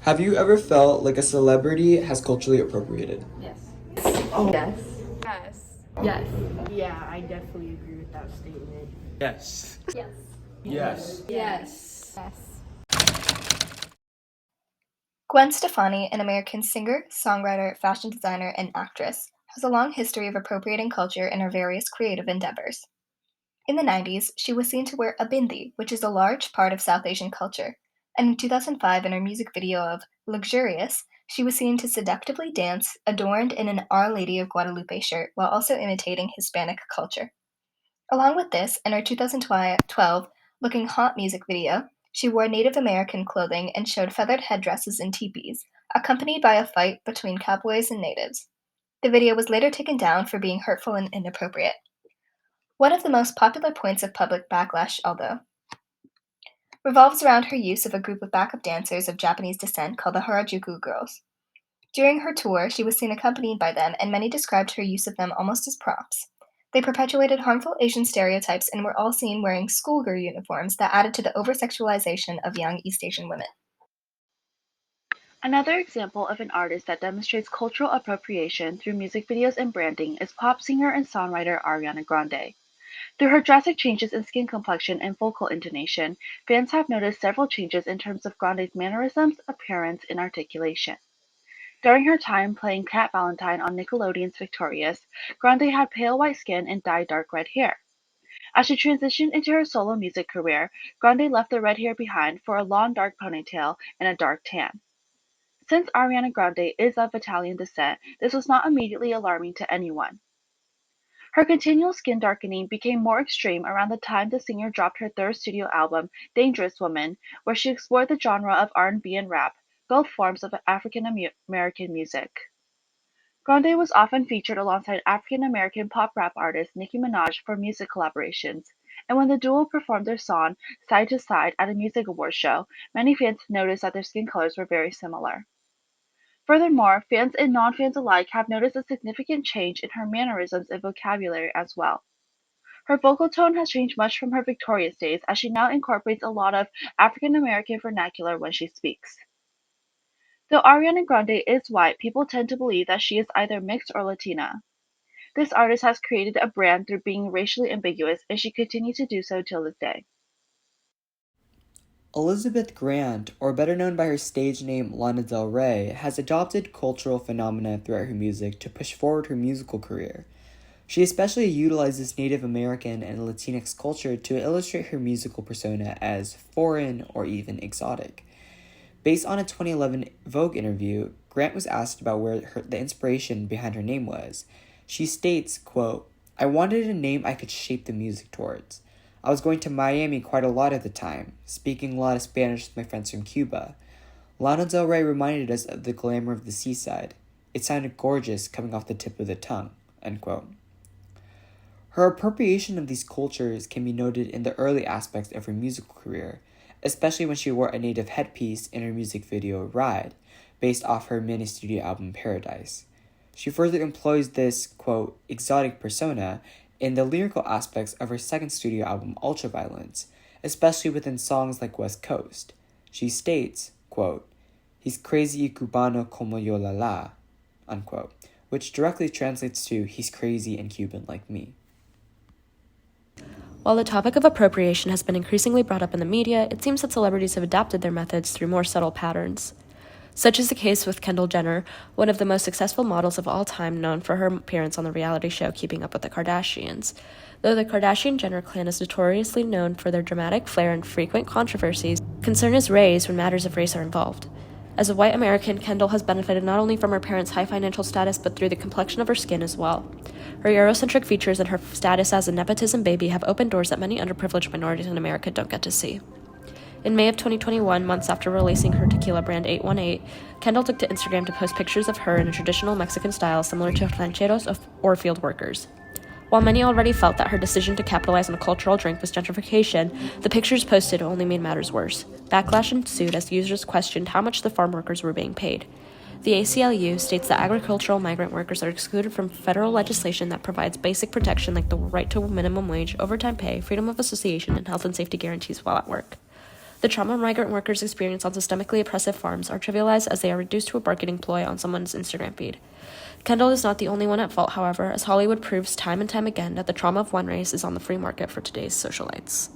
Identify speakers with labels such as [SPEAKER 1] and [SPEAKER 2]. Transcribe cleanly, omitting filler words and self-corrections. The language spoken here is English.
[SPEAKER 1] Have you ever felt like a celebrity has culturally appropriated?
[SPEAKER 2] Yes.
[SPEAKER 3] Oh.
[SPEAKER 4] Yes.
[SPEAKER 2] Yes.
[SPEAKER 4] Yes.
[SPEAKER 3] Yeah, I definitely agree with that statement.
[SPEAKER 1] Yes.
[SPEAKER 4] Yes.
[SPEAKER 1] Yes.
[SPEAKER 2] Yes. Yes.
[SPEAKER 4] Gwen Stefani, an American singer, songwriter, fashion designer, and actress, has a long history of appropriating culture in her various creative endeavors. In the 90s, she was seen to wear a bindi, which is a large part of South Asian culture, and in 2005, in her music video of Luxurious, she was seen to seductively dance adorned in an Our Lady of Guadalupe shirt while also imitating Hispanic culture. Along with this, in her 2012 Looking Hot music video, she wore Native American clothing and showed feathered headdresses and teepees, accompanied by a fight between cowboys and natives. The video was later taken down for being hurtful and inappropriate. One of the most popular points of public backlash, although, revolves around her use of a group of backup dancers of Japanese descent called the Harajuku Girls. During her tour, she was seen accompanied by them, and many described her use of them almost as props. They perpetuated harmful Asian stereotypes and were all seen wearing schoolgirl uniforms that added to the over-sexualization of young East Asian women.
[SPEAKER 5] Another example of an artist that demonstrates cultural appropriation through music videos and branding is pop singer and songwriter Ariana Grande. Through her drastic changes in skin complexion and vocal intonation, fans have noticed several changes in terms of Grande's mannerisms, appearance, and articulation. During her time playing Cat Valentine on Nickelodeon's Victorious, Grande had pale white skin and dyed dark red hair. As she transitioned into her solo music career, Grande left the red hair behind for a long dark ponytail and a dark tan. Since Ariana Grande is of Italian descent, this was not immediately alarming to anyone. Her continual skin darkening became more extreme around the time the singer dropped her third studio album, Dangerous Woman, where she explored the genre of R&B and rap, both forms of African American music. Grande was often featured alongside African American pop rap artist Nicki Minaj for music collaborations, and when the duo performed their song side to side at a music awards show, many fans noticed that their skin colors were very similar. Furthermore, fans and non-fans alike have noticed a significant change in her mannerisms and vocabulary as well. Her vocal tone has changed much from her Victorious days, as she now incorporates a lot of African American vernacular when she speaks. Though Ariana Grande is white, people tend to believe that she is either mixed or Latina. This artist has created a brand through being racially ambiguous, and she continues to do so till this day.
[SPEAKER 1] Elizabeth Grant, or better known by her stage name Lana Del Rey, has adopted cultural phenomena throughout her music to push forward her musical career. She especially utilizes Native American and Latinx culture to illustrate her musical persona as foreign or even exotic. Based on a 2011 Vogue interview, Grant was asked about where the inspiration behind her name was. She states, quote, "I wanted a name I could shape the music towards. I was going to Miami quite a lot at the time, speaking a lot of Spanish with my friends from Cuba. Lana Del Rey reminded us of the glamour of the seaside. It sounded gorgeous coming off the tip of the tongue," end quote. Her appropriation of these cultures can be noted in the early aspects of her musical career, especially when she wore a native headpiece in her music video Ride, based off her mini studio album Paradise. She further employs this, quote, exotic persona in the lyrical aspects of her second studio album Ultraviolence, especially within songs like West Coast. She states, quote, "He's crazy y cubano como yo la la," unquote, which directly translates to "he's crazy and Cuban like me."
[SPEAKER 6] While the topic of appropriation has been increasingly brought up in the media, it seems that celebrities have adapted their methods through more subtle patterns. Such is the case with Kendall Jenner, one of the most successful models of all time, known for her appearance on the reality show Keeping Up with the Kardashians. Though the Kardashian-Jenner clan is notoriously known for their dramatic flair and frequent controversies, concern is raised when matters of race are involved. As a white American, Kendall has benefited not only from her parents' high financial status, but through the complexion of her skin as well. Her Eurocentric features and her status as a nepotism baby have opened doors that many underprivileged minorities in America don't get to see. In May of 2021, months after releasing her tequila brand 818, Kendall took to Instagram to post pictures of her in a traditional Mexican style similar to rancheros or field workers. While many already felt that her decision to capitalize on a cultural drink was gentrification, the pictures posted only made matters worse. Backlash ensued as users questioned how much the farm workers were being paid. The ACLU states that agricultural migrant workers are excluded from federal legislation that provides basic protection like the right to minimum wage, overtime pay, freedom of association, and health and safety guarantees while at work. The trauma migrant workers experience on systemically oppressive farms are trivialized as they are reduced to a marketing ploy on someone's Instagram feed. Kendall is not the only one at fault, however, as Hollywood proves time and time again that the trauma of one race is on the free market for today's socialites.